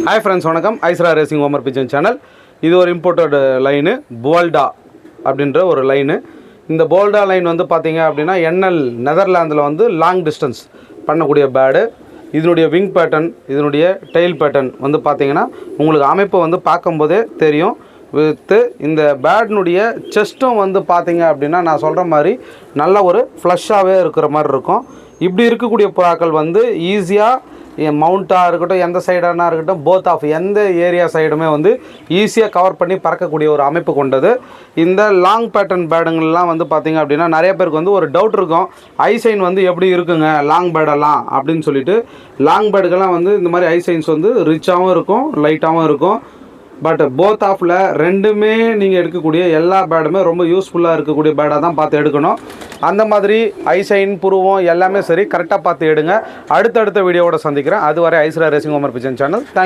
Hi friends, வணக்கம். ஐஸ்ரா racing ஓமர் பிஜன் சேனல். இது ஒரு இம்போர்ட்டட் லைனு, போல்டா அப்படின்ற ஒரு லைனு. இந்த போல்டா லைன் வந்து பார்த்தீங்க அப்படின்னா என்எல் நெதர்லாந்தில் வந்து லாங் டிஸ்டன்ஸ் பண்ணக்கூடிய பேடு. இதனுடைய விங் பேட்டர்ன், இதனுடைய டெயில் பேட்டர்ன் வந்து பார்த்தீங்கன்னா உங்களுக்கு அமைப்பு வந்து பார்க்கும்போதே தெரியும். வித்து இந்த பேட்னுடைய செஸ்ட்டும் வந்து பார்த்தீங்க அப்படின்னா நான் சொல்கிற மாதிரி நல்ல ஒரு ஃப்ளஷ்ஷாகவே இருக்கிற மாதிரி இருக்கும். இப்படி இருக்கக்கூடிய புறாக்கள் வந்து ஈஸியாக மவுண்ட்டாக இருக்கட்டும், எந்த சைடானா இருக்கட்டும், போத் ஆஃப் எந்த ஏரியா சைடுமே வந்து ஈஸியாக கவர் பண்ணி பறக்கக்கூடிய ஒரு அமைப்பு கொண்டது. இந்த லாங் பேட்டர்ன் பேடுங்கள்லாம் வந்து பார்த்திங்க அப்படின்னா நிறைய பேருக்கு வந்து ஒரு டவுட் இருக்கும், ஐசைன் வந்து எப்படி இருக்குங்க லாங் பேடெல்லாம் அப்படின்னு சொல்லிட்டு. லாங் பேடுக்கெல்லாம் வந்து இந்த மாதிரி ஐசைன்ஸ் வந்து ரிச்சாகவும் இருக்கும், லைட்டாகவும் இருக்கும். பட் போத் ஆஃபில் ரெண்டுமே நீங்கள் எடுக்கக்கூடிய எல்லா பேடுமே ரொம்ப யூஸ்ஃபுல்லாக இருக்கக்கூடிய பேடாக தான் பார்த்து எடுக்கணும். அந்த மாதிரி ஐசைன் புருவம் எல்லாமே சரி கரெக்டாக பார்த்து எடுங்க. அடுத்தடுத்த வீடியோவோட சந்திக்கிறேன். அதுவரை ஐஸ்ரா ரேசிங் ஓமர் பிஜன் சேனல். தேங்க்யூ.